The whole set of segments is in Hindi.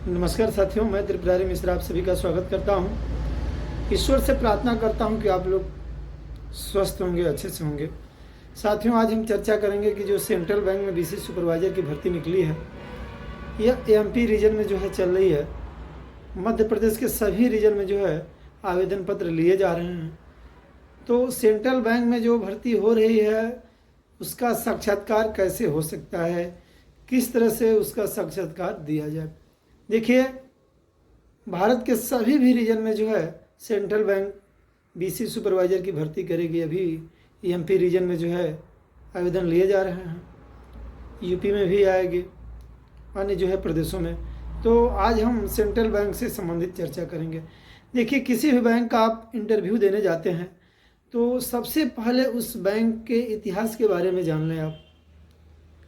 नमस्कार साथियों, मैं त्रिपुरारी मिश्रा आप सभी का स्वागत करता हूं। ईश्वर से प्रार्थना करता हूं कि आप लोग स्वस्थ होंगे, अच्छे से होंगे। साथियों, आज हम चर्चा करेंगे कि जो सेंट्रल बैंक में बीसी सुपरवाइजर की भर्ती निकली है, यह एमपी रीजन में जो है चल रही है। मध्य प्रदेश के सभी रीजन में जो है आवेदन पत्र लिए जा रहे हैं। तो सेंट्रल बैंक में जो भर्ती हो रही है उसका साक्षात्कार कैसे हो सकता है, किस तरह से उसका साक्षात्कार दिया जाए। देखिए, भारत के सभी भी रीजन में जो है सेंट्रल बैंक बीसी सुपरवाइजर की भर्ती करेगी। अभी एमपी रीजन में जो है आवेदन लिए जा रहे हैं, यूपी में भी आएंगे, अन्य जो है प्रदेशों में। तो आज हम सेंट्रल बैंक से संबंधित चर्चा करेंगे। देखिए, किसी भी बैंक का आप इंटरव्यू देने जाते हैं तो सबसे पहले उस बैंक के इतिहास के बारे में जान लें।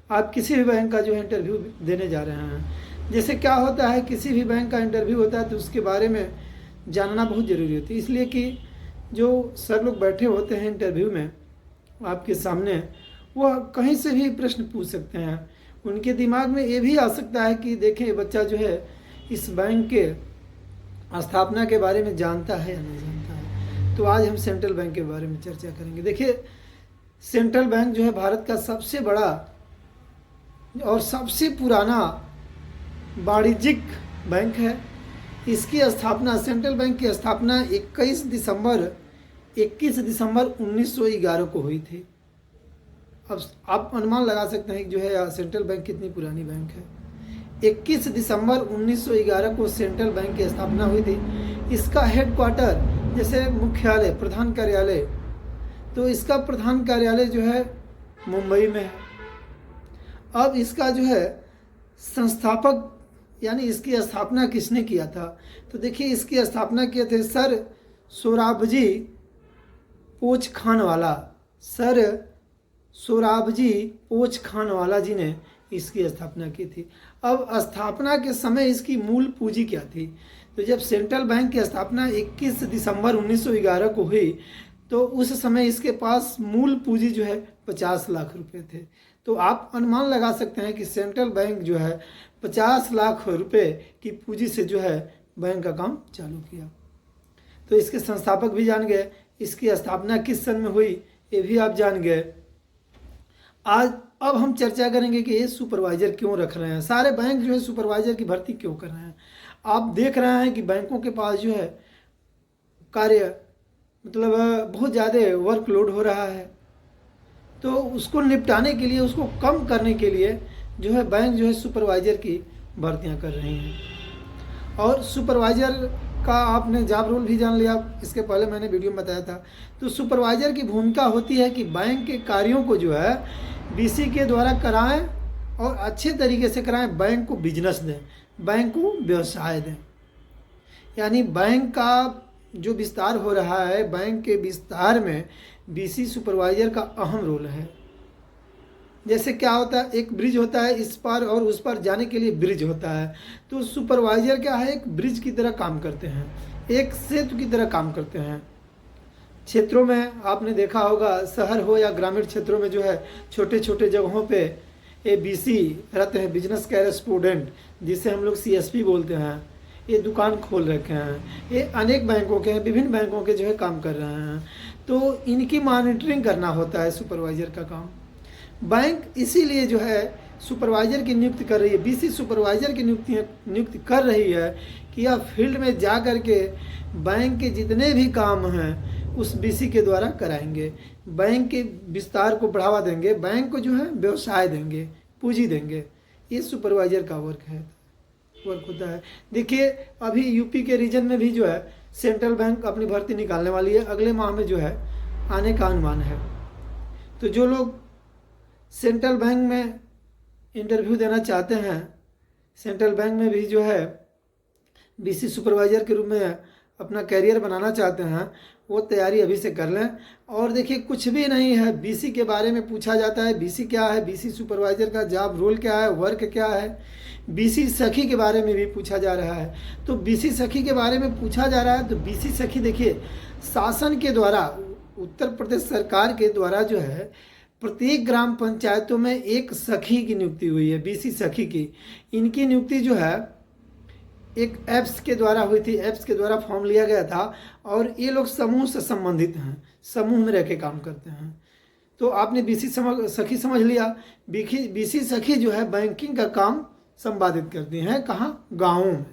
आप किसी भी बैंक का जो है इंटरव्यू देने जा रहे हैं, जैसे क्या होता है, किसी भी बैंक का इंटरव्यू होता है तो उसके बारे में जानना बहुत ज़रूरी होती है। इसलिए कि जो सर लोग बैठे होते हैं इंटरव्यू में आपके सामने, वह कहीं से भी प्रश्न पूछ सकते हैं। उनके दिमाग में ये भी आ सकता है कि देखें, ये बच्चा जो है इस बैंक के स्थापना के बारे में जानता है या नहीं जानता है। तो आज हम सेंट्रल बैंक के बारे में चर्चा करेंगे। देखिए, सेंट्रल बैंक जो है भारत का सबसे बड़ा और सबसे पुराना वाणिज्यिक बैंक है। इसकी स्थापना, सेंट्रल बैंक की स्थापना 21 दिसंबर 1911 को हुई थी। अब आप अनुमान लगा सकते हैं कि जो है सेंट्रल बैंक कितनी पुरानी बैंक है। 21 दिसंबर 1911 को सेंट्रल बैंक की स्थापना हुई थी। इसका हेडक्वार्टर, जैसे मुख्यालय, प्रधान कार्यालय, तो इसका प्रधान कार्यालय जो है मुंबई में है। अब इसका जो है संस्थापक यानी इसकी स्थापना किसने किया था, तो देखिए इसकी स्थापना किए थे सर सोराबजी पोचखानवाला। सर सोराबजी पोचखानवाला जी ने इसकी स्थापना की थी। अब स्थापना के समय इसकी मूल पूंजी क्या थी, तो जब सेंट्रल बैंक की स्थापना 21 दिसंबर 1911 को हुई तो उस समय इसके पास मूल पूंजी जो है 50 लाख रुपए थे। तो आप अनुमान लगा सकते हैं कि सेंट्रल बैंक जो है 50 लाख रुपए की पूंजी से जो है बैंक का काम चालू किया। तो इसके संस्थापक भी जान गए, इसकी स्थापना किस सन में हुई ये भी आप जान गए। अब हम चर्चा करेंगे कि ये सुपरवाइजर क्यों रख रहे हैं, सारे बैंक जो है सुपरवाइजर की भर्ती क्यों कर रहे हैं। आप देख रहे हैं कि बैंकों के पास जो है कार्य मतलब बहुत ज़्यादा वर्कलोड हो रहा है, तो उसको निपटाने के लिए, उसको कम करने के लिए जो है बैंक जो है सुपरवाइजर की भर्तियां कर रहे हैं। और सुपरवाइजर का आपने जॉब रोल भी जान लिया, इसके पहले मैंने वीडियो में बताया था। तो सुपरवाइजर की भूमिका होती है कि बैंक के कार्यों को जो है बीसी के द्वारा कराएं और अच्छे तरीके से कराएं, बैंक को बिजनेस दें, बैंक को व्यवसाय दें। यानी बैंक का जो विस्तार हो रहा है, बैंक के विस्तार में बीसी सुपरवाइजर का अहम रोल है। जैसे क्या होता है, एक ब्रिज होता है, इस पार और उस पार जाने के लिए ब्रिज होता है, तो सुपरवाइजर क्या है, एक ब्रिज की तरह काम करते हैं, एक सेतु की तरह काम करते हैं। क्षेत्रों में आपने देखा होगा, शहर हो या ग्रामीण क्षेत्रों में जो है छोटे छोटे जगहों पे ये बीसी रहते हैं, बिजनेस करेस्पोंडेंट, जिसे हम लोग सीएसपी बोलते हैं। ये दुकान खोल रखे हैं, ये अनेक बैंकों के हैं, विभिन्न बैंकों के जो है काम कर रहे हैं। तो इनकी मॉनिटरिंग करना होता है सुपरवाइजर का काम। बैंक इसीलिए जो है सुपरवाइजर की नियुक्ति कर रही है, बीसी सुपरवाइजर की नियुक्ति कर रही है कि यह फील्ड में जा कर के बैंक के जितने भी काम हैं उस बीसी के द्वारा कराएंगे, बैंक के विस्तार को बढ़ावा देंगे, बैंक को जो है व्यवसाय देंगे, पूंजी देंगे। ये सुपरवाइजर का वर्क होता है। देखिए, अभी यूपी के रीजन में भी जो है सेंट्रल बैंक अपनी भर्ती निकालने वाली है, अगले माह में जो है आने का अनुमान है। तो जो लोग सेंट्रल बैंक में इंटरव्यू देना चाहते हैं, सेंट्रल बैंक में भी जो है बीसी सुपरवाइजर के रूप में अपना कैरियर बनाना चाहते हैं, वो तैयारी अभी से कर लें। और देखिए, कुछ भी नहीं है, बीसी के बारे में पूछा जाता है, बीसी क्या है, बीसी सुपरवाइजर का जॉब रोल क्या है, वर्क क्या है, बीसी सखी के बारे में भी पूछा जा रहा है। तो बीसी सखी के बारे में पूछा जा रहा है, तो बीसी सखी देखिए शासन के द्वारा, उत्तर प्रदेश सरकार के द्वारा जो है प्रत्येक ग्राम पंचायतों में एक सखी की नियुक्ति हुई है, बीसी सखी की। इनकी नियुक्ति जो है एक ऐप्स के द्वारा हुई थी, ऐप्स के द्वारा फॉर्म लिया गया था और ये लोग समूह से संबंधित हैं, समूह में रह के काम करते हैं। तो आपने बीसी सखी समझ लिया। बीसी सखी जो है बैंकिंग का काम संपादित करती हैं, कहाँ? गाँवों में।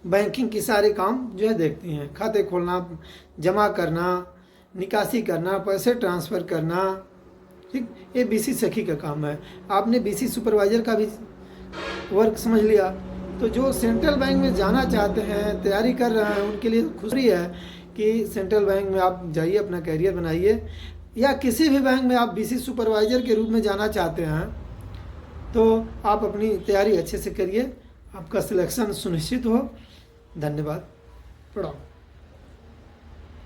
बैंकिंग की सारे काम जो है देखती हैं, खाते खोलना, जमा करना, निकासी करना, पैसे ट्रांसफ़र करना, ठीक, ये बीसी सखी का काम है। आपने बीसी सुपरवाइज़र का भी वर्क समझ लिया। तो जो सेंट्रल बैंक में जाना चाहते हैं, तैयारी कर रहे हैं, उनके लिए खुशी है कि सेंट्रल बैंक में आप जाइए, अपना कैरियर बनाइए, या किसी भी बैंक में आप बीसी सुपरवाइज़र के रूप में जाना चाहते हैं तो आप अपनी तैयारी अच्छे से करिए, आपका सिलेक्शन सुनिश्चित हो। धन्यवाद। प्रणाम।